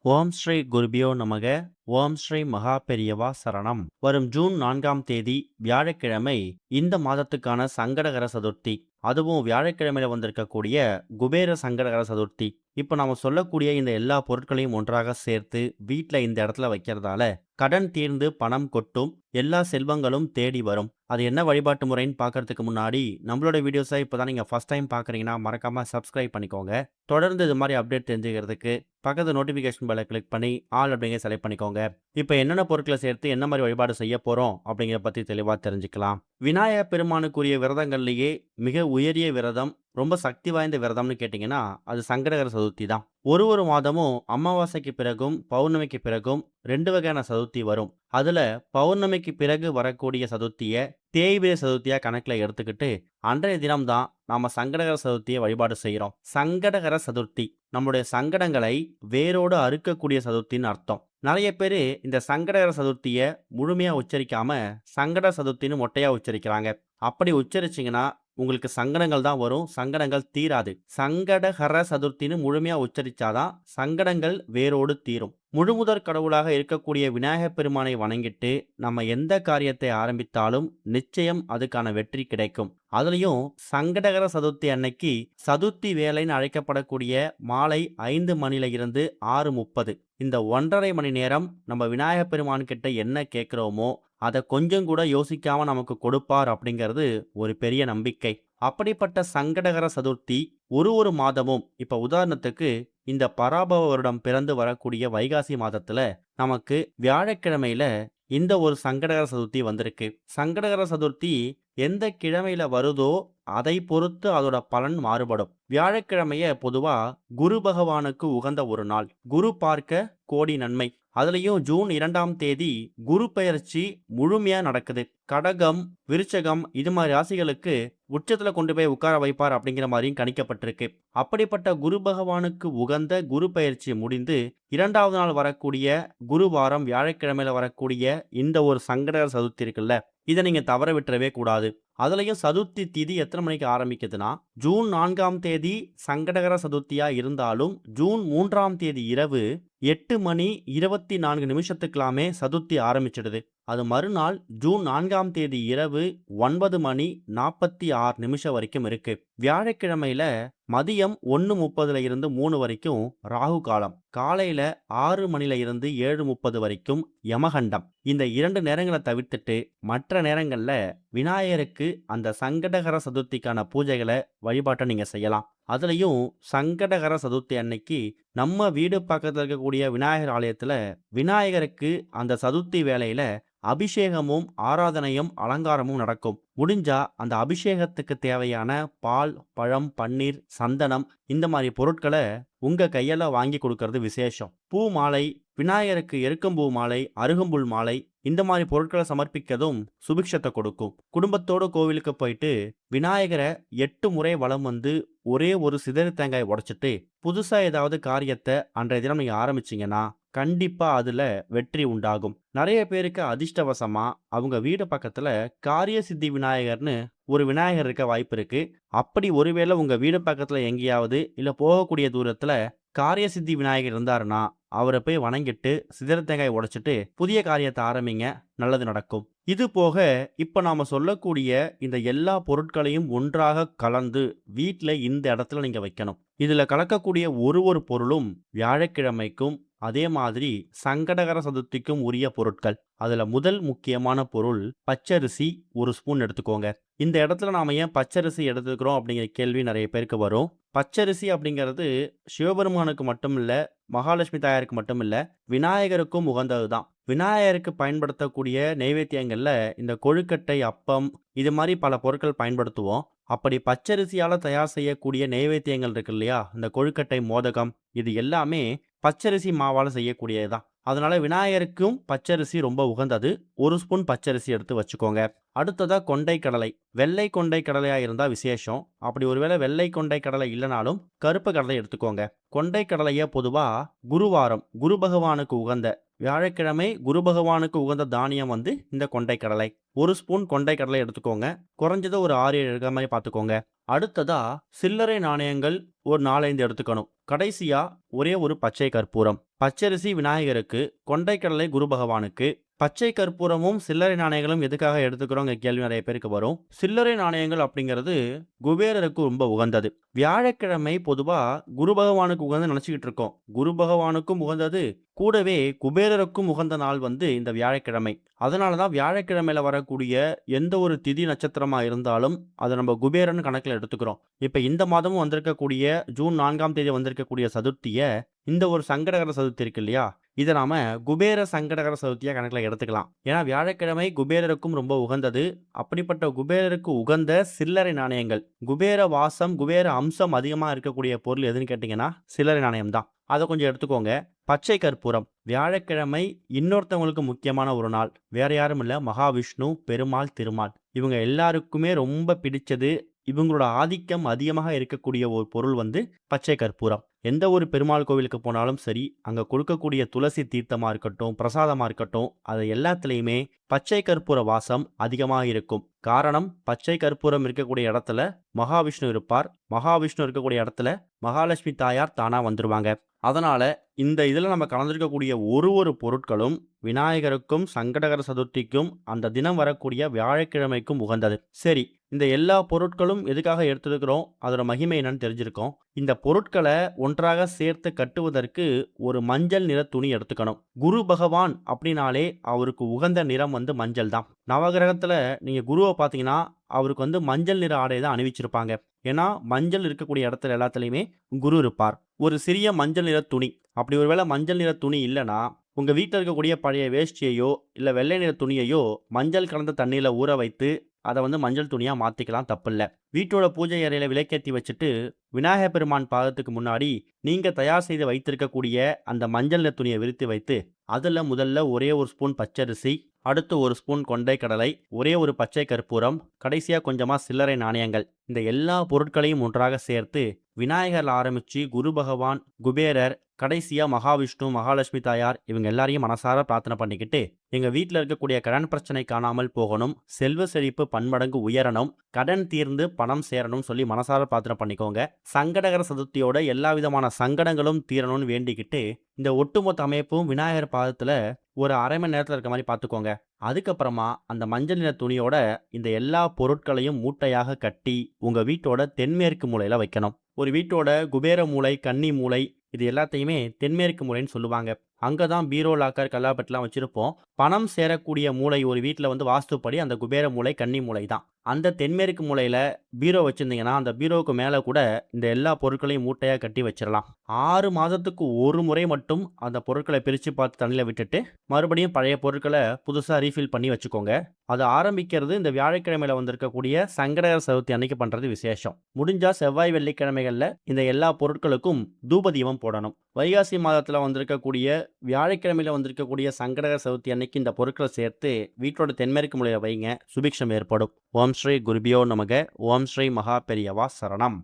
ஓம் ஸ்ரீ குருபியோ நமக. ஓம் ஸ்ரீ மகா பெரியவா சரணம். வரும் ஜூன் 4ஆம் தேதி வியாழக்கிழமை இந்த மாதத்துக்கான சங்கடகர சதுர்த்தி. அதுவும் வியாழக்கிழமையில வந்திருக்கக்கூடிய குபேர சங்கடகர சதுர்த்தி. இப்போ நாம சொல்லக்கூடிய இந்த எல்லா பொருட்களையும் ஒன்றாக சேர்த்து வீட்டில் இந்த இடத்துல வைக்கிறதால கடன் தீர்ந்து பணம் கொட்டும், எல்லா செல்வங்களும் தேடி வரும். அது என்ன வழிபாட்டு முறைன்னு பார்க்கறதுக்கு முன்னாடி நம்மளோட வீடியோஸை இப்போதான் நீங்கள் ஃபர்ஸ்ட் டைம் பார்க்குறீங்கன்னா மறக்காமல் சப்ஸ்கிரைப் பண்ணிக்கோங்க. தொடர்ந்து இது மாதிரி அப்டேட் தெரிஞ்சுக்கிறதுக்கு பக்கத்து நோட்டிஃபிகேஷன் பெல்லை கிளிக் பண்ணி ஆல் அப்படிங்கிற செலக்ட் பண்ணிக்கோங்க. இப்போ என்னென்ன பொருட்களை சேர்த்து என்ன மாதிரி வழிபாடு செய்ய போகிறோம் அப்படிங்கிற பற்றி தெளிவாக தெரிஞ்சுக்கலாம். விநாயகர் பெருமானுக்குரிய விரதங்கள்லேயே மிக உயரிய விரதம், ரொம்ப சக்தி வாய்ந்த விரதம்னு கேட்டிங்கன்னா அது சங்கடகர சதுர்த்தி தான். ஒரு மாதமும் அமாவாசைக்கு பிறகும் பௌர்ணமிக்கு பிறகும் 2 வகையான சதுர்த்தி வரும். அதில் பௌர்ணமிக்கு பிறகு வரக்கூடிய சதுர்த்தியை தேய்பிரை சதுர்த்தியாக கணக்கில் எடுத்துக்கிட்டு அன்றைய தினம்தான் நாம் சங்கடகர சதுர்த்தியை வழிபாடு செய்கிறோம். சங்கடகர சதுர்த்தி நம்முடைய சங்கடங்களை வேரோடு அறுக்கக்கூடிய சதுர்த்தின்னு அர்த்தம். நிறைய பேர் இந்த சங்கடகர சதுர்த்தியை முழுமையாக உச்சரிக்காம சங்கட சதுர்த்தின்னு மொட்டையாக உச்சரிக்கிறாங்க. அப்படி உச்சரிச்சிங்கன்னா உங்களுக்கு சங்கடங்கள் தான் வரும், சங்கடங்கள் தீராது. சங்கடஹர சதுர்த்தின்னு முழுமையா உச்சரிச்சாதான் சங்கடங்கள் வேரோடு தீரும். முழுமுதற் கடவுளாக இருக்கக்கூடிய விநாயகப் பெருமானை வணங்கிட்டு நம்ம எந்த காரியத்தை ஆரம்பித்தாலும் நிச்சயம் அதுக்கான வெற்றி கிடைக்கும். அதுலயும் சங்கடகர சதுர்த்தி அன்னைக்கு சதுர்த்தி வேலைன்னு அழைக்கப்படக்கூடிய மாலை 5 மணில இருந்து 6:30 இந்த 1.5 மணி நேரம் நம்ம விநாயகப் பெருமான் கிட்ட என்ன கேட்கிறோமோ அதை கொஞ்சம் கூட யோசிக்காம நமக்கு கொடுப்பார் அப்படிங்கிறது ஒரு பெரிய நம்பிக்கை. அப்படிப்பட்ட சங்கடகர சதுர்த்தி ஒரு மாதமும் இப்ப உதாரணத்துக்கு இந்த பராபவ வருடம் பிறந்து வரக்கூடிய வைகாசி மாதத்துல நமக்கு வியாழக்கிழமையில இந்த ஒரு சங்கடகர சதுர்த்தி வந்திருக்கு. சங்கடகர சதுர்த்தி எந்த கிழமையில வருதோ அதை பொறுத்து அதோட பலன் மாறுபடும். வியாழக்கிழமைய பொதுவா குரு பகவானுக்கு உகந்த ஒரு நாள். குரு பார்க்க கோடி நன்மை. அதுலயும் ஜூன் 2ஆம் தேதி குரு பெயர்ச்சி முழுமையா நடக்குது. கடகம், விருச்சகம் இது மாதிரி ராசிகளுக்கு உச்சத்துல கொண்டு போய் உட்கார வைப்பார் அப்படிங்கிற மாதிரியும் கணிக்கப்பட்டிருக்கு. அப்படிப்பட்ட குரு பகவானுக்கு உகந்த குரு பெயர்ச்சி முடிந்து 2வது நாள் வரக்கூடிய குருவாரம் வியாழக்கிழமையில வரக்கூடிய இந்த ஒரு சங்கடகர சதுர்த்தி இருக்குல்ல, இதை நீங்க தவற விட்டுறவே கூடாது. அதுலயும் சதுர்த்தி திதி எத்தனை மணிக்கு ஆரம்பிக்குதுன்னா ஜூன் 4ஆம் தேதி சங்கடகர சதுர்த்தியா இருந்தாலும் ஜூன் 3ஆம் தேதி இரவு 8:24 சதுர்த்தி ஆரம்பிச்சிடுது. அது மறுநாள் ஜூன் 4ஆம் தேதி இரவு 9:46 வரைக்கும் இருக்கு. வியாழக்கிழமையில மதியம் 1:30 இருந்து 3 வரைக்கும் ராகு காலம், காலையில 6 மணில இருந்து 7:30 வரைக்கும் யமகண்டம். இந்த 2 நேரங்களை தவிர்த்துட்டு மற்ற நேரங்கள்ல விநாயகருக்கு அந்த சங்கடகர சதுர்த்திக்கான பூஜைகளை வழிபாட்டை நீங்க செய்யலாம். அதுலயும் சங்கடகர சதுர்த்தி அன்னைக்கு நம்ம வீடு பக்கத்துல இருக்கக்கூடிய விநாயகர் ஆலயத்துல விநாயகருக்கு அந்த சதுர்த்தி வேளையில அபிஷேகமும் ஆராதனையும் அலங்காரமும் நடக்கும். முடிஞ்சா அந்த அபிஷேகத்துக்கு தேவையான பால், பழம், பன்னீர், சந்தனம் இந்த மாதிரி பொருட்களை உங்க கையால வாங்கி கொடுக்கறது விசேஷம். பூ மாலை, விநாயகருக்கு எருக்கம்பூ மாலை, அருகம்புல் மாலை இந்த மாதிரி பொருட்களை சமர்ப்பிக்கதும் சுபிக்ஷத்தை கொடுக்கும். குடும்பத்தோட கோவிலுக்கு போயிட்டு விநாயகரை 8 முறை வலம் வந்து ஒரே ஒரு சிதறு தேங்காய் உடைச்சிட்டு புதுசா ஏதாவது காரியத்தை அன்றைய தினம் நீங்க ஆரம்பிச்சீங்கன்னா கண்டிப்பா அதுல வெற்றி உண்டாகும். நிறைய பேருக்கு அதிர்ஷ்டவசமா அவங்க வீடு பக்கத்துல காரிய சித்தி விநாயகர்னு ஒரு விநாயகர் இருக்க வாய்ப்பு இருக்கு. அப்படி ஒருவேளை உங்க வீடு பக்கத்துல எங்கேயாவது இல்ல போகக்கூடிய தூரத்துல காரிய சித்தி விநாயகர் இருந்தாருன்னா அவரை போய் வணங்கிட்டு சிதற தேங்காய் உடைச்சிட்டு புதிய காரியத்தை ஆரம்பிங்க, நல்லது நடக்கும். இது போக இப்ப நாம சொல்லக்கூடிய இந்த எல்லா பொருட்களையும் ஒன்றாக கலந்து வீட்டுல இந்த இடத்துல நீங்க வைக்கணும். இதுல கலக்கக்கூடிய ஒரு பொருளும் வியாழக்கிழமைக்கும் அதே மாதிரி சங்கடகர சதுர்த்திக்கும் உரிய பொருட்கள். அதுல முதல் முக்கியமான பொருள் பச்சரிசி 1 ஸ்பூன் எடுத்துக்கோங்க. இந்த இடத்துல நாம ஏன் பச்சரிசி எடுத்துக்கிறோம் அப்படிங்கிற கேள்வி நிறைய பேருக்கு வரும். பச்சரிசி அப்படிங்கிறது சிவபெருமானுக்கு மட்டும் இல்ல, மகாலட்சுமி தாயாருக்கு மட்டும் இல்ல, விநாயகருக்கும் உகந்ததுதான். விநாயகருக்கு பயன்படுத்தக்கூடிய நைவேத்தியங்கள்ல இந்த கொழுக்கட்டை, அப்பம் இது மாதிரி பல பொருட்கள் பயன்படுத்துவோம். அப்படி பச்சரிசியால தயார் செய்யக்கூடிய நைவேத்தியங்கள் இருக்கு இல்லையா, இந்த கொழுக்கட்டை, மோதகம் இது எல்லாமே பச்சரிசி மாவால செய்யக்கூடியதுதான். அதனால விநாயகருக்கும் பச்சரிசி ரொம்ப உகந்தது. 1 ஸ்பூன் பச்சரிசி எடுத்து வச்சுக்கோங்க. அடுத்ததா கொண்டை கடலை. வெள்ளை கொண்டை கடலையா இருந்தா விசேஷம். அப்படி ஒருவேளை வெள்ளை கொண்டை கடலை இல்லனாலும் கருப்பு கடலை எடுத்துக்கோங்க. கொண்டை கடலைய பொதுவா குருவாரம், குரு பகவானுக்கு உகந்த வியாழக்கிழமை குரு பகவானுக்கு உகந்த தானியம் வந்து இந்த கொண்டை கடலை. 1 ஸ்பூன் கொண்டை கடலை எடுத்துக்கோங்க. குறைஞ்சது ஒரு 6, 7 இருக்கிற மாதிரி பார்த்துக்கோங்க. அடுத்ததா சில்லறை நாணயங்கள் ஒரு 4, 5 எடுத்துக்கணும். கடைசியா ஒரே ஒரு பச்சை கற்பூரம். பச்சரிசி விநாயகருக்கு, கொண்டை கடலை குரு பகவானுக்கு. பச்சை கற்பூரமும் சில்லறை நாணயங்களும் எதுக்காக எடுத்துக்கிறோங்க கேள்வி நிறைய பேருக்கு வரும். சில்லறை நாணயங்கள் அப்படிங்கிறது குபேரருக்கு ரொம்ப உகந்தது. வியாழக்கிழமை பொதுவா குரு பகவானுக்கு உகந்து நினைச்சுக்கிட்டு இருக்கோம். குரு பகவானுக்கும் உகந்தது, கூடவே குபேரருக்கும் உகந்த நாள் வந்து இந்த வியாழக்கிழமை. அதனாலதான் வியாழக்கிழமையில வரக்கூடிய எந்த ஒரு திதி நட்சத்திரமா இருந்தாலும் அதை நம்ம குபேரன் கணக்கில் எடுத்துக்கிறோம். இப்ப இந்த மாதமும் வந்திருக்கக்கூடிய ஜூன் 4ஆம் தேதி வந்திருக்கக்கூடிய சதுர்த்திய, இந்த ஒரு சங்கடகர சதுர்த்தி இருக்கு இல்லையா, இதை நாம குபேர சங்கடகர சதுர்த்தியா கணக்கில் எடுத்துக்கலாம். ஏன்னா வியாழக்கிழமை குபேரருக்கும் ரொம்ப உகந்தது. அப்படிப்பட்ட குபேரருக்கு உகந்த சில்லறை நாணயங்கள், குபேர வாசம் குபேர அம்சம் அதிகமாக இருக்கக்கூடிய பொருள் எதுன்னு கேட்டிங்கன்னா சில்லறை நாணயம் தான். அதை கொஞ்சம் எடுத்துக்கோங்க. பச்சை கற்பூரம். வியாழக்கிழமை இன்னொருத்தவங்களுக்கு முக்கியமான ஒரு நாள். வேற யாரும் இல்லை, மகாவிஷ்ணு, பெருமாள், திருமால். இவங்க எல்லாருக்குமே ரொம்ப பிடிச்சது, இவங்களோட ஆதிக்கம் அதிகமாக இருக்கக்கூடிய ஒரு பொருள் வந்து பச்சை கற்பூரம். எந்த ஒரு பெருமாள் கோவிலுக்கு போனாலும் சரி, அங்க கொடுக்கக்கூடிய துளசி தீர்த்தமா இருக்கட்டும், பிரசாதமா இருக்கட்டும், அது எல்லாத்துலேயுமே பச்சை கற்பூர வாசம் அதிகமாக இருக்கும். காரணம், பச்சை கற்பூரம் இருக்கக்கூடிய இடத்துல மகாவிஷ்ணு இருப்பார். மகாவிஷ்ணு இருக்கக்கூடிய இடத்துல மகாலட்சுமி தாயார் தானா வந்துருவாங்க. அதனால இந்த இதில் நம்ம கலந்துருக்கக்கூடிய ஒரு பொருட்களும் விநாயகருக்கும் சங்கடகர சதுர்த்திக்கும் அந்த தினம் வரக்கூடிய வியாழக்கிழமைக்கும் உகந்தது. சரி, இந்த எல்லா பொருட்களும் எதுக்காக எடுத்துருக்கிறோம், அதோட மகிமை என்னன்னு தெரிஞ்சிருக்கோம். இந்த பொருட்களை ஒன்றாக சேர்த்து கட்டுவதற்கு ஒரு மஞ்சள் நிற துணி எடுத்துக்கணும். குரு பகவான் அப்படின்னாலே அவருக்கு உகந்த நிறம் வந்து மஞ்சள் தான். நவகிரகத்துல நீங்க குருவை பார்த்தீங்கன்னா அவருக்கு வந்து மஞ்சள் நிற ஆடை தான் அணிவிச்சிருப்பாங்க. ஏன்னா மஞ்சள் இருக்கக்கூடிய இடத்துல எல்லாத்துலேயுமே குரு இருப்பார். ஒரு சிறிய மஞ்சள் நிற துணி, அப்படி ஒருவேளை மஞ்சள் நிற துணி இல்லைன்னா உங்க வீட்டில் இருக்கக்கூடிய பழைய வேஷ்டியையோ இல்லை வெள்ளை நிற துணியையோ மஞ்சள் கலந்த தண்ணியில் ஊற வைத்து அதை வந்து மஞ்சள் துணியாக மாற்றிக்கலாம், தப்பில்லை. வீட்டோட பூஜை அறையில் விளக்கேற்றி வச்சுட்டு விநாயகர் பெருமான் பாதத்துக்கு முன்னாடி நீங்கள் தயார் செய்து வைத்திருக்கக்கூடிய அந்த மஞ்சள் நிற துணியை விரித்து வைத்து அதில் முதல்ல ஒரே ஒரு ஸ்பூன் பச்சரிசி, அடுத்து ஒரு ஸ்பூன் கொண்டை கடலை, ஒரே ஒரு பச்சை கற்பூரம், கடைசியாக கொஞ்சமாக சில்லறை நாணயங்கள், இந்த எல்லா பொருட்களையும் ஒன்றாக சேர்த்து விநாயகர் ஆரம்பித்து குரு பகவான், குபேரர், கடைசியாக மகாவிஷ்ணு, மகாலட்சுமி தாயார் இவங்க எல்லாரையும் மனசார பிரார்த்தனை பண்ணிக்கிட்டு எங்கள் வீட்டில் இருக்கக்கூடிய கடன் பிரச்சனை காணாமல் போகணும், செல்வ செழிப்பு பன்மடங்கு உயரணும், கடன் தீர்ந்து பணம் சேரணும் சொல்லி மனசார பிரார்த்தனை பண்ணிக்கோங்க. சங்கடகர சதுர்த்தியோட எல்லா விதமான சங்கடங்களும் தீரணும்னு வேண்டிக்கிட்டு இந்த ஒட்டுமொத்த அமைப்பும் விநாயகர் பாதத்தில் ஒரு அரை மணி நேரத்தில் இருக்க மாதிரி பார்த்துக்கோங்க. அதுக்கப்புறமா அந்த மஞ்சள் நிற துணியோட இந்த எல்லா பொருட்களையும் மூட்டையாக கட்டி உங்கள் வீட்டோட தென்மேற்கு மூலையில் வைக்கணும். ஒரு வீட்டோட குபேர மூலை, கன்னி மூலை, இது எல்லாத்தையுமே தென்மேற்கு மூலைன்னு சொல்லுவாங்க. அங்கே தான் பீரோ, லாக்கர், கல்லாப்பெட்டெலாம் வச்சுருப்போம். பணம் சேரக்கூடிய மூலை ஒரு வீட்டில் வந்து வாஸ்துப்படி அந்த குபேர மூலை, கன்னி மூலை தான். அந்த தென்மேற்கு மூலையில் பீரோ வச்சுருந்தீங்கன்னா அந்த பீரோவுக்கு மேலே கூட இந்த எல்லா பொருட்களையும் மூட்டையாக கட்டி வச்சிடலாம். 6 மாதத்துக்கு ஒரு முறை மட்டும் அந்த பொருட்களை பிரித்து பார்த்து தண்ணியில் விட்டுட்டு மறுபடியும் பழைய பொருட்களை புதுசாக ரீஃபில் பண்ணி வச்சுக்கோங்க. அது ஆரம்பிக்கிறது இந்த வியாழக்கிழமையில் வந்திருக்கக்கூடிய சங்கடகர சதுர்த்தி அன்னைக்கு பண்ணுறது விசேஷம். முடிஞ்சால் செவ்வாய் வெள்ளிக்கிழமைகளில் இந்த எல்லா பொருட்களுக்கும் தூபதீபம் போடணும். வைகாசி மாதத்தில் வந்திருக்கக்கூடிய வியாழக்கிழமையில் வந்திருக்கக்கூடிய சங்கடகர சதுர்த்தி அன்னைக்கு இந்த பொருட்களை சேர்த்து வீட்டோட தென்மேற்கு மூலையில் வைங்க, சுபிக்ஷம் ஏற்படும். ஓம் ஸ்ரீ குருபியோ நமக. ஓம் ஸ்ரீ மகா பெரியவா சரணம்.